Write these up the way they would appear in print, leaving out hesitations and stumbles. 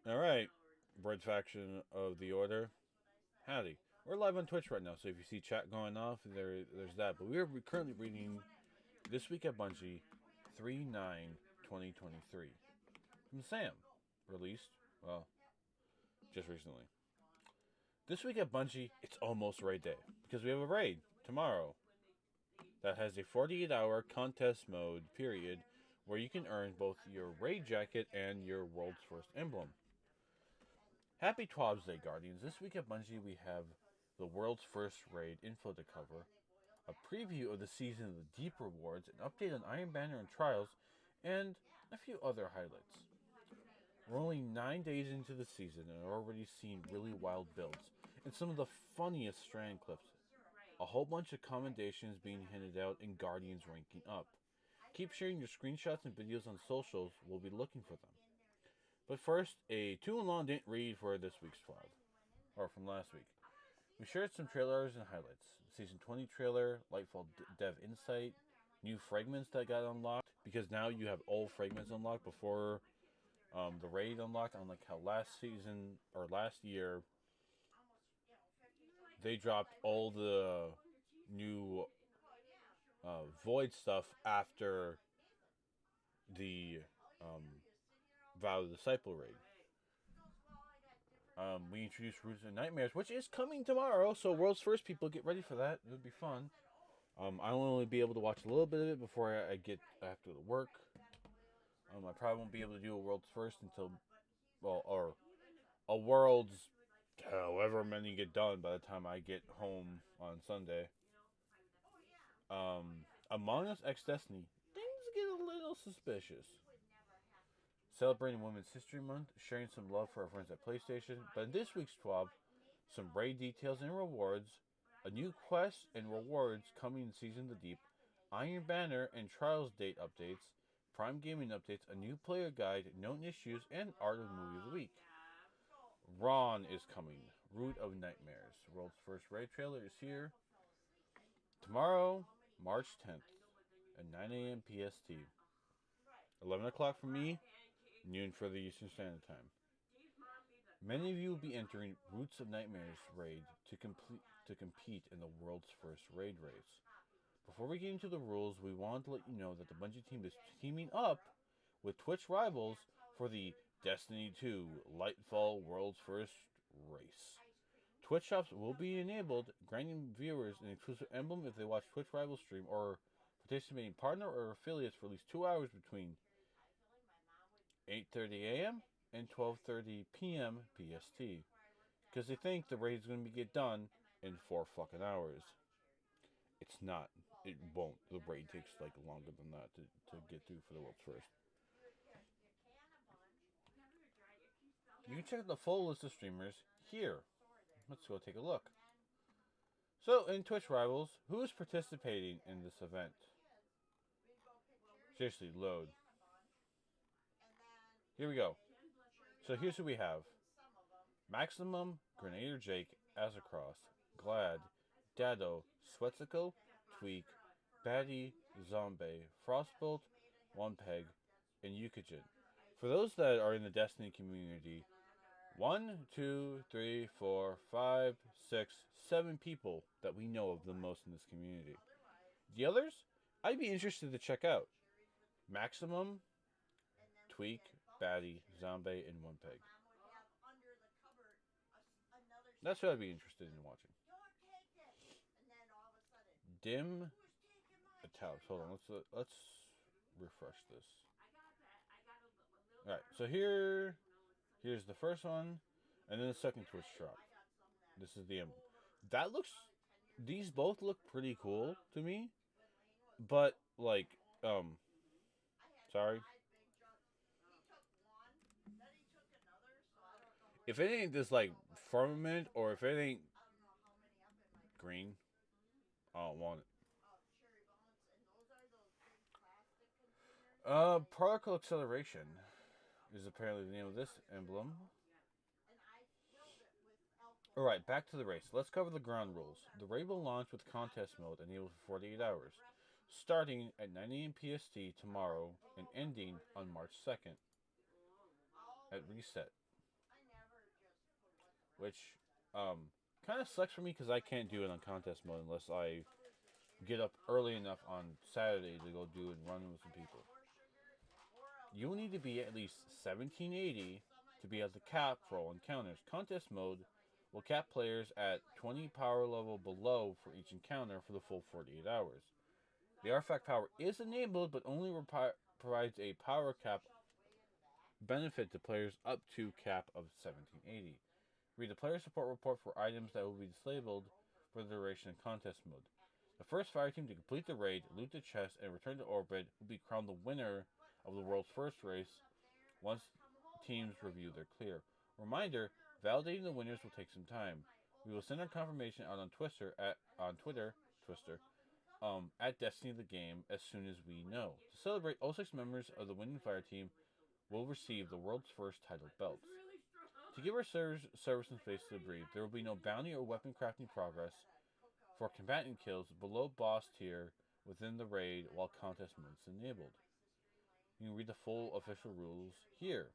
All right, Bread faction of the Order. Howdy. We're live on Twitch right now, so if you see chat going off, there's that. But we're currently reading This Week at Bungie 3/9/2023 from Sam, released, well, just recently. This week at Bungie, it's almost raid day, because we have a raid tomorrow that has a 48-hour contest mode period where you can earn both your raid jacket and your world's first emblem. Happy 12's Day, Guardians. This week at Bungie, we have the world's first raid info to cover, a preview of the Season of the Deep rewards, an update on Iron Banner and Trials, and a few other highlights. We're only 9 days into the season and are already seeing really wild builds, and some of the funniest strand clips. A whole bunch of commendations being handed out and Guardians ranking up. Keep sharing your screenshots and videos on socials, we'll be looking for them. But first, a too long didn't read for this week's vlog, or from last week. We shared some trailers and highlights. Season 20 trailer, Lightfall Dev Insight, new fragments that got unlocked, because now you have old fragments unlocked before the raid unlocked, unlike how last season, or last year, they dropped all the new Void stuff after the Vow of the Disciple raid. We introduced Roots and Nightmares, which is coming tomorrow. So world's first, people, get ready for that. It would be fun. I'll only be able to watch a little bit of it before I get after the work. I probably won't be able to do a world's first until, well, or a world's however many get done by the time I get home on Sunday. Among Us X Destiny, things get a little suspicious. Celebrating Women's History Month, sharing some love for our friends at PlayStation. But in this week's TWAB, some raid details and rewards, a new quest and rewards coming in Season of the Deep, Iron Banner and Trials date updates, Prime Gaming updates, a new player guide, known issues, and art of the movie of the week. Ron is coming. Root of Nightmares. World's first raid trailer is here. Tomorrow, March 10th, at 9 a.m. PST. 11 o'clock for me, noon for the Eastern Standard Time. Many of you will be entering Roots of Nightmares raid to compete in the world's first raid race. Before we get into the rules, we want to let you know that the Bungie team is teaming up with Twitch rivals for the Destiny 2 Lightfall World's First Race. Twitch shops will be enabled, granting viewers an exclusive emblem if they watch Twitch rival stream or participating partner or affiliates for at least 2 hours between 8:30 a.m. and 12:30 p.m. PST. Because they think the raid is going to get done in 4 fucking hours. It's not. It won't. The raid takes like longer than that to get through for the world's first. You can check the full list of streamers here. Let's go take a look. So, in Twitch Rivals, who is participating in this event? Seriously, load. Here we go. So here's who we have. Maximum, Grenadier Jake, Azzacross, Glad, Dado, Swetsico, Tweak, Batty, Zombie, Frostbolt, One Peg, and Yukijin. For those that are in the Destiny community, 1, 2, 3, 4, 5, 6, 7 people that we know of the most in this community. The others, I'd be interested to check out. Maximum, Tweak, Batty, Zombie, and One Peg. That's what I'd be interested in watching. Dim Italics. Hold on, let's refresh this. Alright, so here's the first one, and then the second Twitch drop. This is the emblem. These both look pretty cool to me, but like, sorry. If it ain't this like firmament, or if it ain't green, I don't want it. Particle Acceleration is apparently the name of this emblem. Alright, back to the race. Let's cover the ground rules. The raid will launch with contest mode enabled for 48 hours, starting at 9 a.m. PST tomorrow and ending on March 2nd at reset. which kind of sucks for me because I can't do it on contest mode unless I get up early enough on Saturday to go do it and run with some people. You will need to be at least 1780 to be at the cap for all encounters. Contest mode will cap players at 20 power level below for each encounter for the full 48 hours. The artifact power is enabled, but only provides a power cap benefit to players up to cap of 1780. Read the player support report for items that will be disabled for the duration of contest mode. The first fire team to complete the raid, loot the chest, and return to orbit will be crowned the winner of the world's first race once teams review their clear. Reminder, validating the winners will take some time. We will send our confirmation out on Twitter, at Destiny the Game as soon as we know. To celebrate, all 6 members of the winning fire team will receive the world's first titled belts. To give our service and space to breathe, there will be no bounty or weapon crafting progress for combatant kills below boss tier within the raid while contest mode is enabled. You can read the full official rules here.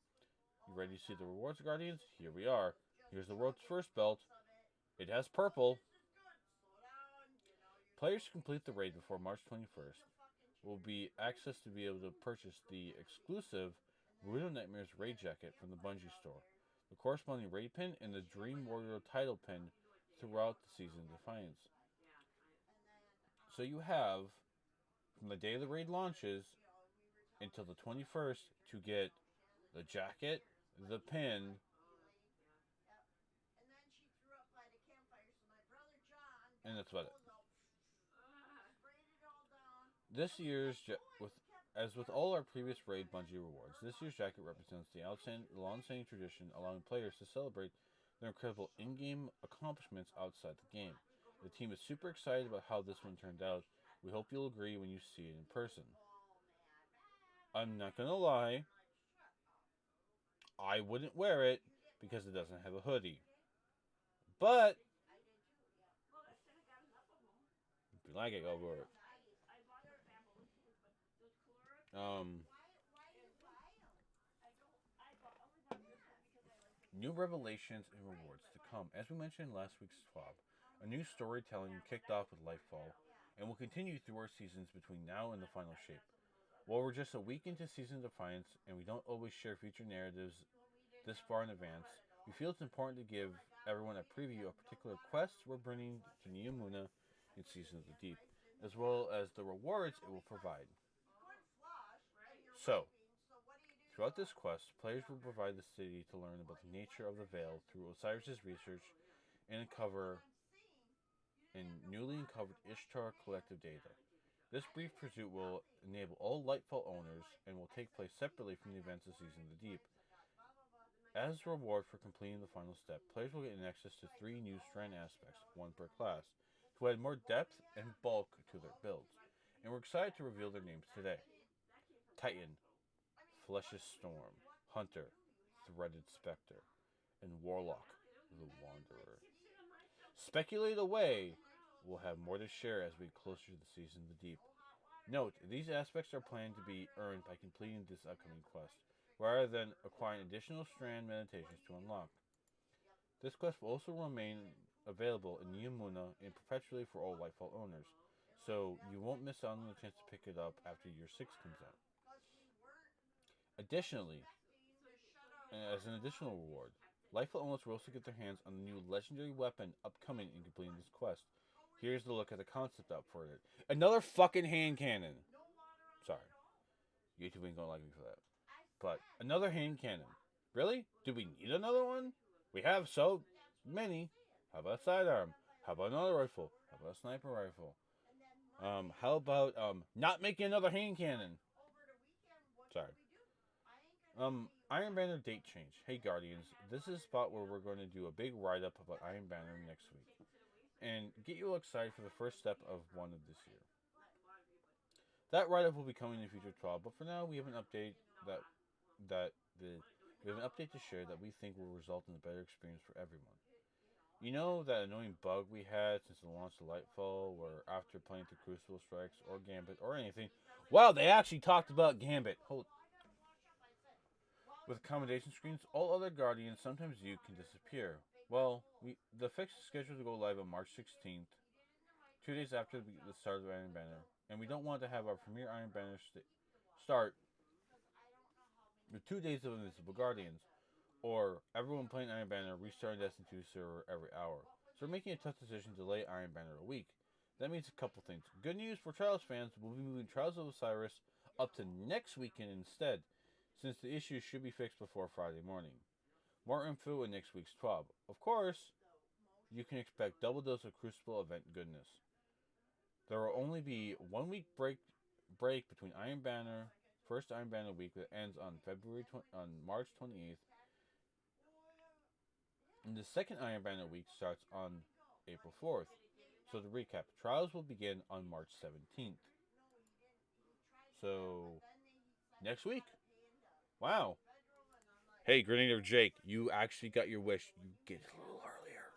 You ready to see the rewards, Guardians? Here we are. Here's the world's first belt. It has purple. Players who complete the raid before March 21st will be access to be able to purchase the exclusive Brutal Nightmares raid jacket from the Bungie store, the corresponding raid pin, and the Dream Warrior title pin throughout the season of Defiance. So you have from the day the raid launches until the 21st to get the jacket, the pin, and that's about it. This year's as with all our previous raid Bungie rewards, this year's jacket represents the long-standing tradition, allowing players to celebrate their incredible in-game accomplishments outside the game. The team is super excited about how this one turned out. We hope you'll agree when you see it in person. I'm not gonna lie, I wouldn't wear it because it doesn't have a hoodie. But if you like it, go for it. New revelations and rewards to come. As we mentioned in last week's swap, a new storytelling kicked off with Lightfall and will continue through our seasons between now and the final shape. While we're just a week into Season Defiance and we don't always share future narratives this far in advance, we feel it's important to give everyone a preview of particular quests we're bringing to Neomuna in Season of the Deep, as well as the rewards it will provide. So, throughout this quest, players will provide the city to learn about the nature of the Veil through Osiris' research and newly uncovered Ishtar collective data. This brief pursuit will enable all Lightfall owners and will take place separately from the events of Season of the Deep. As a reward for completing the final step, players will get an access to 3 new strand aspects, 1 per class, to add more depth and bulk to their builds. And we're excited to reveal their names today. Titan, Flesh's Storm, Hunter, Threaded Spectre, and Warlock, the Wanderer. Speculate away. We'll have more to share as we get closer to the Season of the Deep. Note, these aspects are planned to be earned by completing this upcoming quest, rather than acquiring additional strand meditations to unlock. This quest will also remain available in Neomuna and perpetually for all Lightfall owners, so you won't miss out on the chance to pick it up after Year 6 comes out. Additionally, as an additional reward, Lightfall owners will also get their hands on the new legendary weapon upcoming in completing this quest. Here's the look at the concept art for it. Another fucking hand cannon. Sorry. YouTube ain't gonna like me for that. But another hand cannon. Really? Do we need another one? We have so many. How about a sidearm? How about another rifle? How about a sniper rifle? How about not making another hand cannon? Sorry. Iron Banner date change. Hey Guardians, this is a spot where we're going to do a big write-up about Iron Banner next week. And get you all excited for the first step of one of this year. That write-up will be coming in future 12, but for now we have an update we have an update to share that we think will result in a better experience for everyone. You know that annoying bug we had since the launch of Lightfall, where after playing through Crucible Strikes or Gambit or anything, wow, they actually talked about Gambit. With accommodation screens, all other Guardians sometimes you can disappear. Well, the fix is scheduled to go live on March 16th, 2 days after the start of Iron Banner, and we don't want to have our premier Iron Banner start with 2 days of Invisible Guardians, or everyone playing Iron Banner restarting Destiny 2 server every hour. So we're making a tough decision to delay Iron Banner a week. That means a couple things. Good news for Trials fans, we'll be moving Trials of Osiris up to next weekend instead, since the issue should be fixed before Friday morning. More info in next week's TWAB. Of course, you can expect double dose of Crucible event goodness. There will only be 1 week break between Iron Banner, first Iron Banner week that ends on March 28th, and the second Iron Banner week starts on April 4th. So to recap, trials will begin on March 17th. So next week. Wow. Hey, Grenadier Jake, you actually got your wish. You get it a little earlier.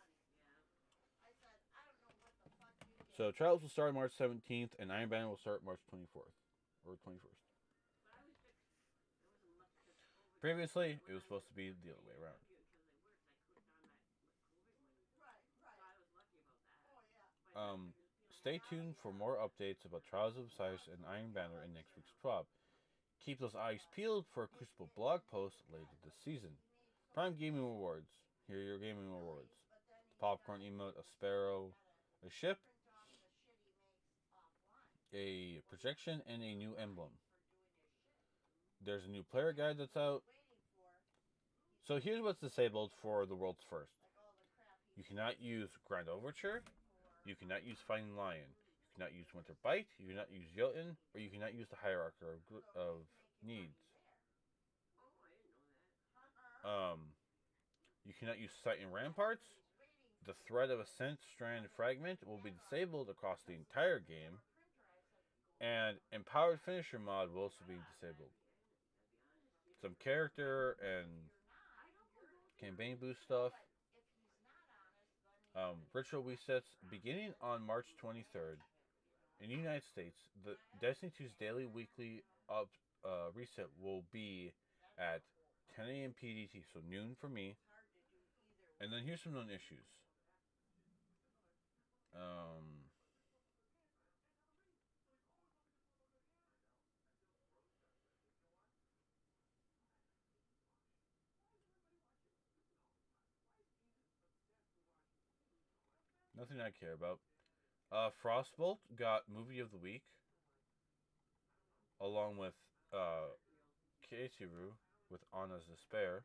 So trials will start March 17th, and Iron Banner will start March 24th or 21st. Previously, it was supposed to be the other way around. Stay tuned for more updates about Trials of Osiris and Iron Banner in next week's TWAB. Keep those eyes peeled for a Crucible blog post later this season. Prime Gaming Awards. Here are your gaming awards. The popcorn emote, a sparrow, a ship, a projection, and a new emblem. There's a new player guide that's out. So here's what's disabled for the world's first. You cannot use Grand Overture. You cannot use Fighting Lion. You cannot use Winter Bite. You cannot use Jotun, or you cannot use the Hierarchy of Needs. You cannot use Titan Ramparts. The Thread of Ascent Strand Fragment will be disabled across the entire game, and Empowered Finisher mod will also be disabled. Some character and campaign boost stuff. Ritual resets beginning on March 23rd. In the United States, the Destiny 2's daily weekly reset will be at 10 a.m. PDT, so noon for me. And then here's some known issues. Nothing I care about. Frostbolt got Movie of the Week, along with Keitiru with Anna's Despair,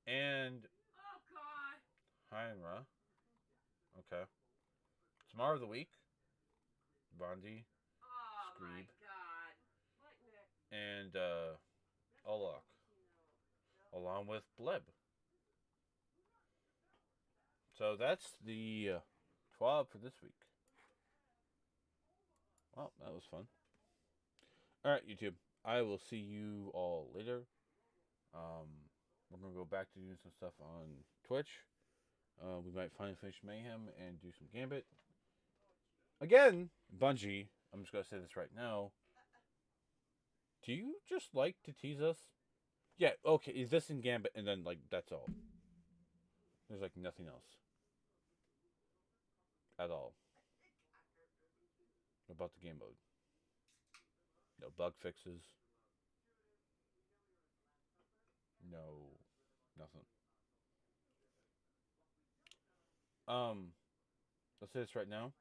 and Hynra. Okay. Tomorrow of the Week, Bondi, Screeb, and Olok, along with Bleb. So that's the TWAB for this week. Well, that was fun. Alright, YouTube. I will see you all later. We're going to go back to doing some stuff on Twitch. We might finally finish Mayhem and do some Gambit. Again, Bungie, I'm just going to say this right now. Do you just like to tease us? Yeah, okay, is this in Gambit? And then, like, that's all. There's, like, nothing else. At all. About the game mode. No bug fixes. No, nothing. Let's say this right now.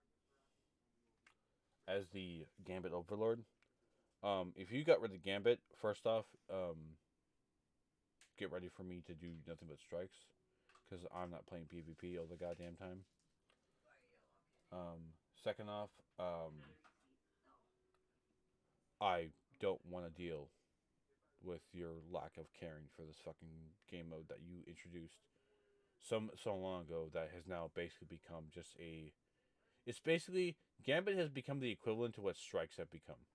As the Gambit Overlord, if you got rid of Gambit, first off, get ready for me to do nothing but strikes, because I'm not playing PvP all the goddamn time. Second off, I don't want to deal with your lack of caring for this fucking game mode that you introduced so long ago that has now basically become just a... It's basically... Gambit has become the equivalent to what strikes have become.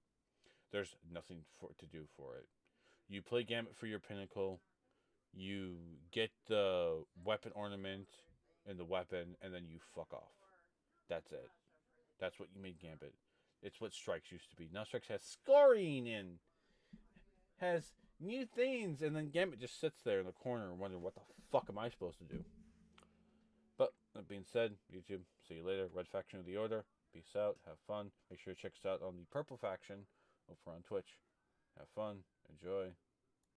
There's nothing to do for it. You play Gambit for your pinnacle, you get the weapon ornament and the weapon, and then you fuck off. That's it. That's what you made Gambit. It's what Strikes used to be. Now Strikes has scoring and has new things, and then Gambit just sits there in the corner and wondering what the fuck am I supposed to do. But that being said, YouTube, see you later. Red Faction of the Order. Peace out. Have fun. Make sure to check us out on the Purple Faction over on Twitch. Have fun. Enjoy.